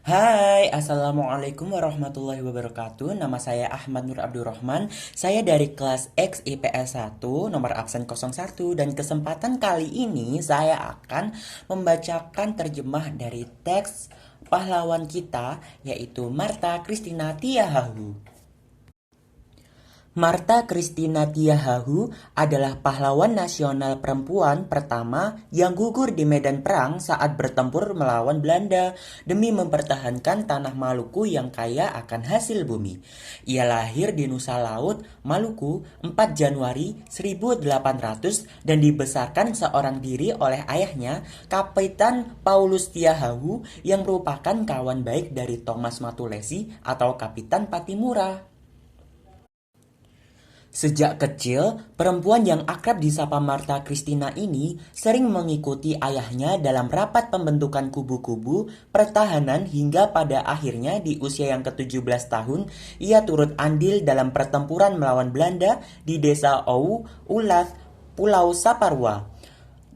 Hai, Assalamualaikum warahmatullahi wabarakatuh. Nama saya Ahmad Nur Abdurrahman. Saya dari kelas X IPS 1, nomor absen 01. Dan kesempatan kali ini saya akan membacakan terjemah dari teks pahlawan kita, yaitu Martha Christina Tiahahu. Martha Christina Tiahahu adalah pahlawan nasional perempuan pertama yang gugur di medan perang saat bertempur melawan Belanda demi mempertahankan tanah Maluku yang kaya akan hasil bumi. Ia lahir di Nusa Laut, Maluku, 4 Januari 1800 dan dibesarkan seorang diri oleh ayahnya, Kapitan Paulus Tiahahu, yang merupakan kawan baik dari Thomas Matulesi atau Kapitan Patimura. Sejak kecil, perempuan yang akrab disapa Martha Christina ini sering mengikuti ayahnya dalam rapat pembentukan kubu-kubu pertahanan hingga pada akhirnya di usia yang ke-17 tahun, ia turut andil dalam pertempuran melawan Belanda di desa Ou, Ulat, Pulau Saparua.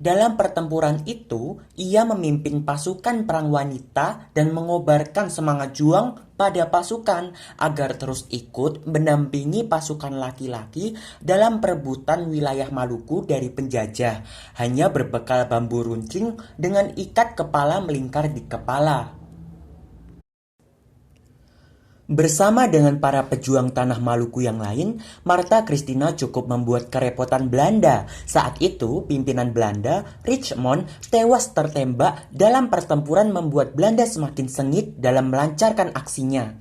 Dalam pertempuran itu, ia memimpin pasukan perang wanita dan mengobarkan semangat juang pada pasukan agar terus ikut mendampingi pasukan laki-laki dalam perebutan wilayah Maluku dari penjajah, hanya berbekal bambu runcing dengan ikat kepala melingkar di kepala. Bersama dengan para pejuang tanah Maluku yang lain, Martha Christina cukup membuat kerepotan Belanda. Saat itu, pimpinan Belanda, Richmond, tewas tertembak dalam pertempuran membuat Belanda semakin sengit dalam melancarkan aksinya.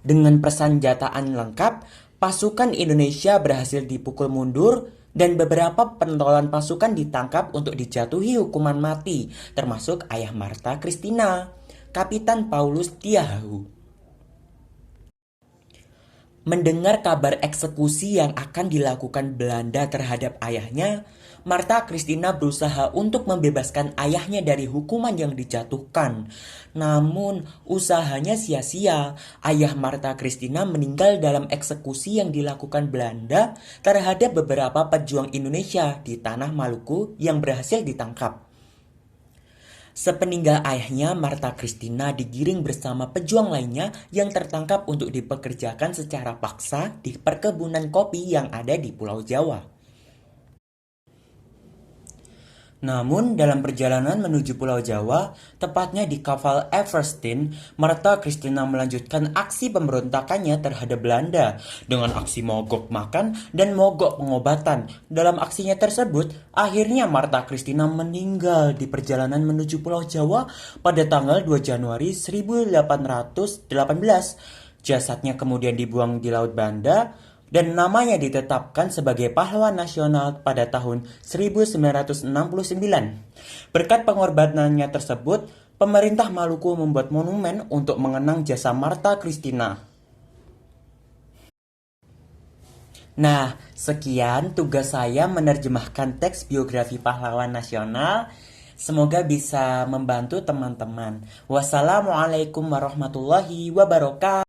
Dengan persenjataan lengkap, pasukan Indonesia berhasil dipukul mundur dan beberapa pentolan pasukan ditangkap untuk dijatuhi hukuman mati, termasuk ayah Martha Christina, Kapitan Paulus Tiahahu. Mendengar kabar eksekusi yang akan dilakukan Belanda terhadap ayahnya, Martha Christina berusaha untuk membebaskan ayahnya dari hukuman yang dijatuhkan. Namun, usahanya sia-sia. Ayah Martha Christina meninggal dalam eksekusi yang dilakukan Belanda terhadap beberapa pejuang Indonesia di tanah Maluku yang berhasil ditangkap. Sepeninggal ayahnya, Martha Christina digiring bersama pejuang lainnya yang tertangkap untuk dipekerjakan secara paksa di perkebunan kopi yang ada di Pulau Jawa. Namun, dalam perjalanan menuju Pulau Jawa, tepatnya di kapal Everstin, Martha Christina melanjutkan aksi pemberontakannya terhadap Belanda dengan aksi mogok makan dan mogok pengobatan. Dalam aksinya tersebut, akhirnya Martha Christina meninggal di perjalanan menuju Pulau Jawa pada tanggal 2 Januari 1818. Jasadnya kemudian dibuang di Laut Banda dan namanya ditetapkan sebagai pahlawan nasional pada tahun 1969. Berkat pengorbanannya tersebut, pemerintah Maluku membuat monumen untuk mengenang jasa Martha Christina. Nah, sekian tugas saya menerjemahkan teks biografi pahlawan nasional. Semoga bisa membantu teman-teman. Wassalamualaikum warahmatullahi wabarakatuh.